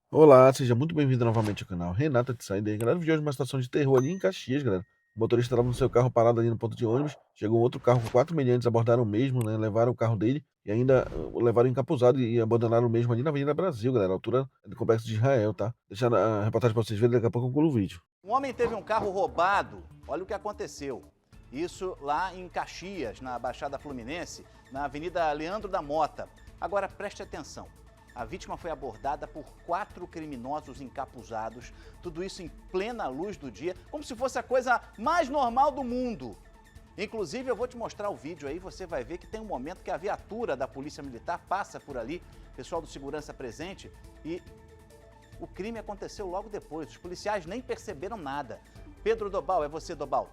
Olá, seja muito bem-vindo novamente ao canal Renata de Saída. Galera, vídeo de uma situação de terror ali em Caxias, galera. O motorista estava no seu carro parado ali no ponto de ônibus. Chegou um outro carro com 4 meliantes, abordaram o mesmo, né? Levaram o carro dele e ainda o levaram encapuzado e abandonaram o mesmo ali na Avenida Brasil, galera, altura do Complexo de Israel, tá? Deixando a reportagem pra vocês verem, daqui a pouco eu concluo o vídeo. Um homem teve um carro roubado. Olha o que aconteceu. Isso lá em Caxias, na Baixada Fluminense, na Avenida Leandro da Mota. Agora preste atenção. A vítima foi abordada por 4 criminosos encapuzados. Tudo isso em plena luz do dia, como se fosse a coisa mais normal do mundo. Inclusive, eu vou te mostrar o vídeo aí, você vai ver que tem um momento que a viatura da Polícia Militar passa por ali, pessoal do segurança presente, e o crime aconteceu logo depois. Os policiais nem perceberam nada. Pedro Dobal, é você, Dobal.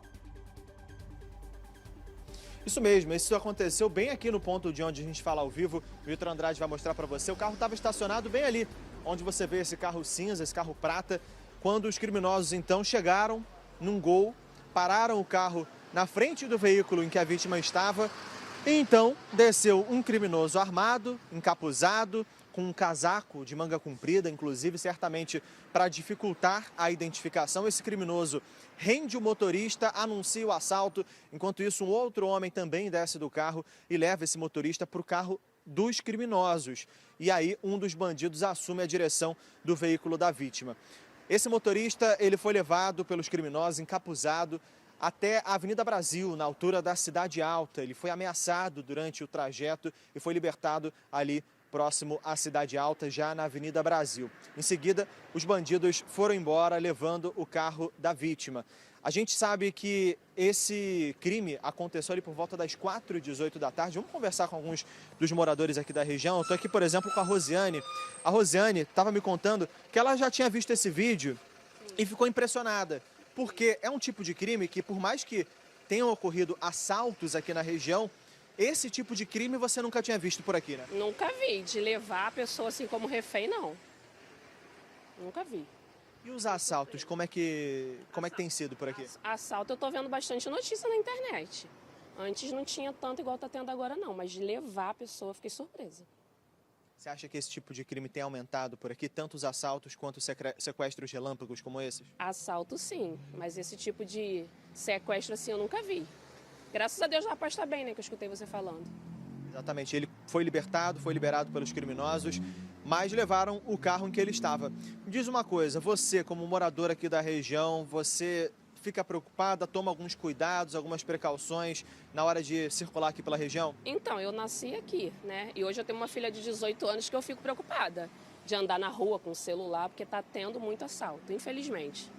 Isso mesmo, isso aconteceu bem aqui no ponto de onde a gente fala ao vivo. O Vitor Andrade vai mostrar para você. O carro estava estacionado bem ali, onde você vê esse carro cinza, esse carro prata. Quando os criminosos então chegaram num Gol, pararam o carro na frente do veículo em que a vítima estava. E então desceu um criminoso armado, encapuzado, com um casaco de manga comprida, inclusive certamente para dificultar a identificação. Esse criminoso rende o motorista, anuncia o assalto. Enquanto isso, um outro homem também desce do carro e leva esse motorista para o carro dos criminosos. E aí um dos bandidos assume a direção do veículo da vítima. Esse motorista, ele foi levado pelos criminosos, encapuzado, até a Avenida Brasil, na altura da Cidade Alta. Ele foi ameaçado durante o trajeto e foi libertado ali próximo à Cidade Alta, já na Avenida Brasil. Em seguida, os bandidos foram embora, levando o carro da vítima. A gente sabe que esse crime aconteceu ali por volta das 4h18 da tarde. Vamos conversar com alguns dos moradores aqui da região. Eu estou aqui, por exemplo, com a Rosiane. A Rosiane estava me contando que ela já tinha visto esse vídeo e ficou impressionada, porque é um tipo de crime que, por mais que tenham ocorrido assaltos aqui na região, esse tipo de crime você nunca tinha visto por aqui, né? Nunca vi, de levar a pessoa assim como refém, não. Nunca vi. E os assaltos, como é que tem sido por aqui? Assalto eu tô vendo bastante notícia na internet. Antes não tinha tanto igual tá tendo agora não, mas de levar a pessoa eu fiquei surpresa. Você acha que esse tipo de crime tem aumentado por aqui, tanto os assaltos quanto os sequestros relâmpagos como esses? Assalto sim, mas esse tipo de sequestro assim eu nunca vi. Graças a Deus o rapaz tá bem, né, que eu escutei você falando. Exatamente, ele foi libertado, foi liberado pelos criminosos, mas levaram o carro em que ele estava. Me diz uma coisa, você como morador aqui da região, você fica preocupada, toma alguns cuidados, algumas precauções na hora de circular aqui pela região? Então, eu nasci aqui, né, e hoje eu tenho uma filha de 18 anos que eu fico preocupada de andar na rua com o celular, porque tá tendo muito assalto, infelizmente.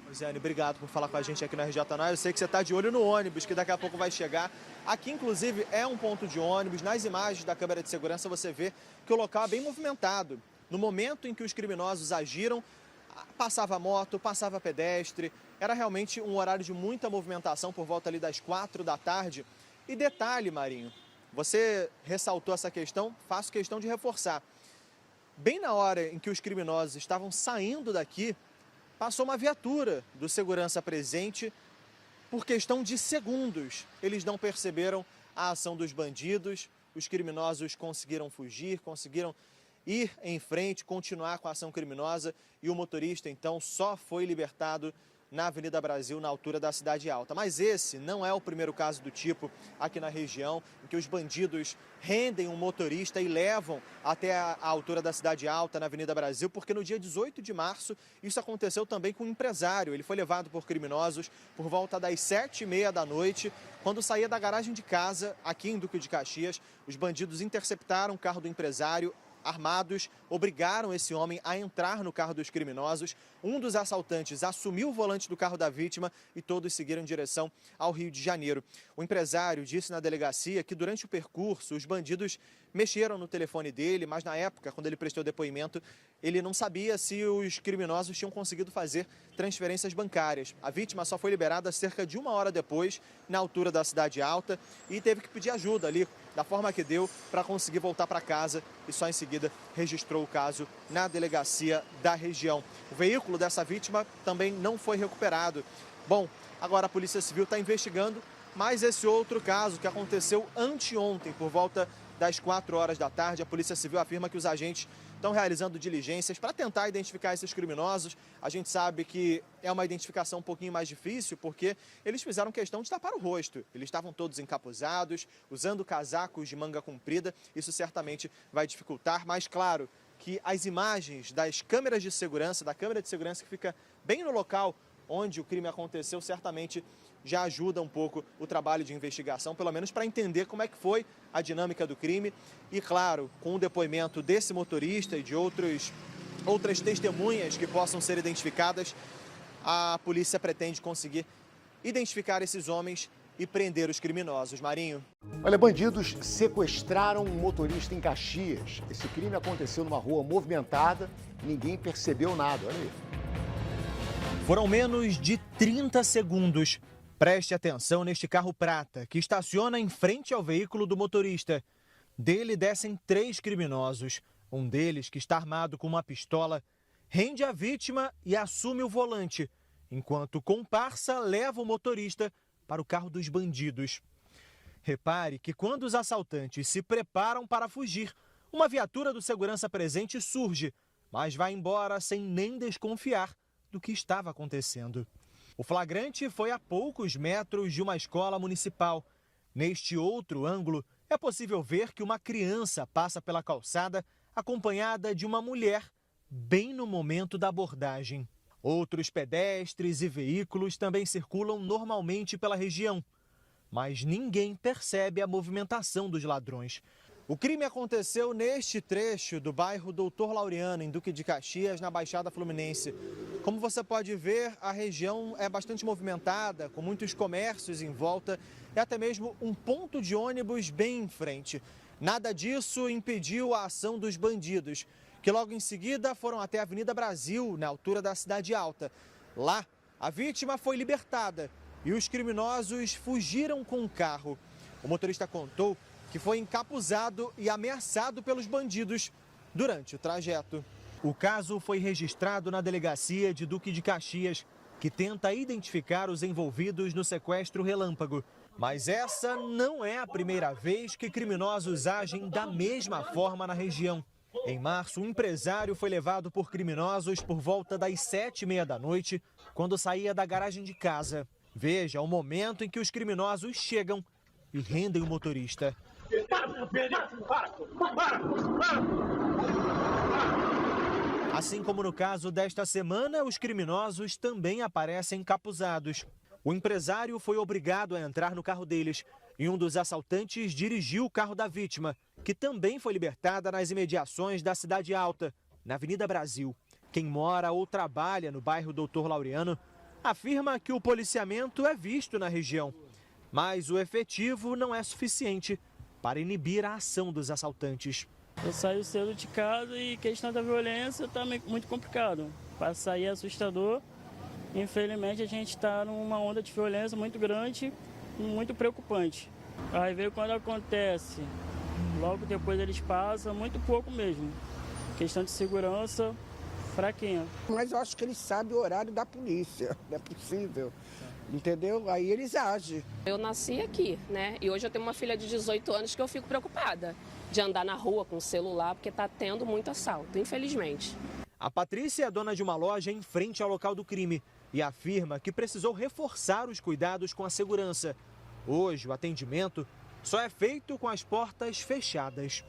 Rosiane, obrigado por falar com a gente aqui na RJ9. Eu sei que você está de olho no ônibus, que daqui a pouco vai chegar. Aqui, inclusive, é um ponto de ônibus. Nas imagens da câmera de segurança, você vê que o local é bem movimentado. No momento em que os criminosos agiram, passava moto, passava pedestre. Era realmente um horário de muita movimentação, por volta ali das 4 da tarde. E detalhe, Marinho, você ressaltou essa questão, faço questão de reforçar. Bem na hora em que os criminosos estavam saindo daqui, passou uma viatura do segurança presente. Por questão de segundos, eles não perceberam a ação dos bandidos. Os criminosos conseguiram fugir, conseguiram ir em frente, continuar com a ação criminosa. E o motorista, então, só foi libertado na Avenida Brasil, na altura da Cidade Alta. Mas esse não é o primeiro caso do tipo aqui na região, em que os bandidos rendem um motorista e levam até a altura da Cidade Alta, na Avenida Brasil, porque no dia 18 de março isso aconteceu também com um empresário. Ele foi levado por criminosos por volta das 7h30 da noite, quando saía da garagem de casa, aqui em Duque de Caxias. Os bandidos interceptaram o carro do empresário, armados, obrigaram esse homem a entrar no carro dos criminosos. Um dos assaltantes assumiu o volante do carro da vítima e todos seguiram em direção ao Rio de Janeiro. O empresário disse na delegacia que durante o percurso os bandidos mexeram no telefone dele, mas na época, quando ele prestou depoimento, ele não sabia se os criminosos tinham conseguido fazer transferências bancárias. A vítima só foi liberada cerca de 1 hora depois, na altura da Cidade Alta, e teve que pedir ajuda ali, da forma que deu, para conseguir voltar para casa, e só em seguida registrou o caso na delegacia da região. O veículo dessa vítima também não foi recuperado. Bom, agora a Polícia Civil está investigando mais esse outro caso que aconteceu anteontem, por volta das 4 horas da tarde. A Polícia Civil afirma que os agentes estão realizando diligências para tentar identificar esses criminosos. A gente sabe que é uma identificação um pouquinho mais difícil, porque eles fizeram questão de tapar o rosto. Eles estavam todos encapuzados, usando casacos de manga comprida. Isso certamente vai dificultar, mas claro que as imagens das câmeras de segurança, da câmera de segurança que fica bem no local onde o crime aconteceu, certamente já ajuda um pouco o trabalho de investigação, pelo menos para entender como é que foi a dinâmica do crime. E claro, com o depoimento desse motorista e de outras testemunhas que possam ser identificadas, a polícia pretende conseguir identificar esses homens e prender os criminosos. Marinho. Olha, bandidos sequestraram um motorista em Caxias. Esse crime aconteceu numa rua movimentada, ninguém percebeu nada. Olha aí. Foram menos de 30 segundos. Preste atenção neste carro prata, que estaciona em frente ao veículo do motorista. Dele descem 3 criminosos. Um deles, que está armado com uma pistola, rende a vítima e assume o volante, enquanto o comparsa leva o motorista para o carro dos bandidos. Repare que quando os assaltantes se preparam para fugir, uma viatura do segurança presente surge, mas vai embora sem nem desconfiar do que estava acontecendo. O flagrante foi a poucos metros de uma escola municipal. Neste outro ângulo, é possível ver que uma criança passa pela calçada acompanhada de uma mulher, bem no momento da abordagem. Outros pedestres e veículos também circulam normalmente pela região, mas ninguém percebe a movimentação dos ladrões. O crime aconteceu neste trecho do bairro Doutor Laureano, em Duque de Caxias, na Baixada Fluminense. Como você pode ver, a região é bastante movimentada, com muitos comércios em volta e até mesmo um ponto de ônibus bem em frente. Nada disso impediu a ação dos bandidos, que logo em seguida foram até a Avenida Brasil, na altura da Cidade Alta. Lá, a vítima foi libertada e os criminosos fugiram com o carro. O motorista contou que foi encapuzado e ameaçado pelos bandidos durante o trajeto. O caso foi registrado na delegacia de Duque de Caxias, que tenta identificar os envolvidos no sequestro relâmpago. Mas essa não é a primeira vez que criminosos agem da mesma forma na região. Em março, um empresário foi levado por criminosos por volta das 7h30 da noite, quando saía da garagem de casa. Veja o momento em que os criminosos chegam e rendem o motorista. Assim como no caso desta semana, os criminosos também aparecem encapuzados. O empresário foi obrigado a entrar no carro deles e um dos assaltantes dirigiu o carro da vítima, que também foi libertada nas imediações da Cidade Alta, na Avenida Brasil. Quem mora ou trabalha no bairro Doutor Laureano afirma que o policiamento é visto na região, mas o efetivo não é suficiente para inibir a ação dos assaltantes. Eu saio cedo de casa e questão da violência está muito complicado. Para sair é assustador. Infelizmente a gente está numa onda de violência muito grande, muito preocupante. Aí veio quando acontece, logo depois eles passam, muito pouco mesmo. Questão de segurança, fraquinha. Mas eu acho que eles sabem o horário da polícia, não é possível. Entendeu? Aí eles agem. Eu nasci aqui, né? E hoje eu tenho uma filha de 18 anos que eu fico preocupada de andar na rua com o celular, porque está tendo muito assalto, infelizmente. A Patrícia é dona de uma loja em frente ao local do crime e afirma que precisou reforçar os cuidados com a segurança. Hoje, o atendimento só é feito com as portas fechadas.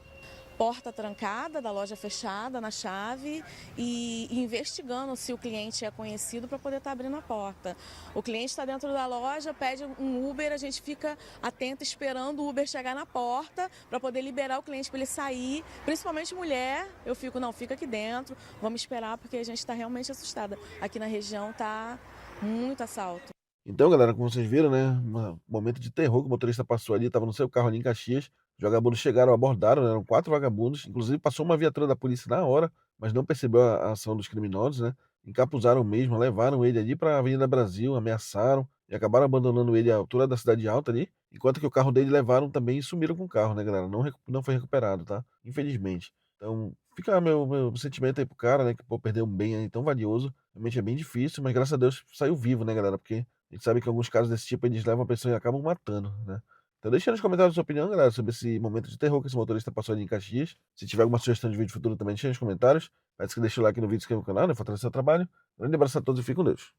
Porta trancada, da loja fechada, na chave e investigando se o cliente é conhecido para poder estar abrindo a porta. O cliente está dentro da loja, pede um Uber, a gente fica atento esperando o Uber chegar na porta para poder liberar o cliente para ele sair. Principalmente mulher, eu fico, não, fica aqui dentro, vamos esperar porque a gente está realmente assustada. Aqui na região está muito assalto. Então, galera, como vocês viram, né? Um momento de terror que o motorista passou ali, estava no seu carro ali em Caxias. Os vagabundos chegaram, abordaram, né? Eram 4 vagabundos. Inclusive, passou uma viatura da polícia na hora, mas não percebeu a ação dos criminosos, né? Encapuzaram mesmo, levaram ele ali para a Avenida Brasil, ameaçaram e acabaram abandonando ele à altura da Cidade Alta ali. Enquanto que o carro dele levaram também e sumiram com o carro, né, galera? Não foi recuperado, tá? Infelizmente. Então, fica meu sentimento aí pro cara, né? Que pô, perdeu um bem aí tão valioso. Realmente é bem difícil, mas graças a Deus saiu vivo, né, galera? Porque a gente sabe que em alguns casos desse tipo eles levam a pessoa e acabam matando, né? Então, Então deixa nos comentários a sua opinião, galera, sobre esse momento de terror que esse motorista passou ali em Caxias. Se tiver alguma sugestão de vídeo futuro também, deixa nos comentários. Peço que deixe o like no vídeo e se inscreva no canal, né? Fortalecer o trabalho. Um grande abraço a todos e fiquem com Deus.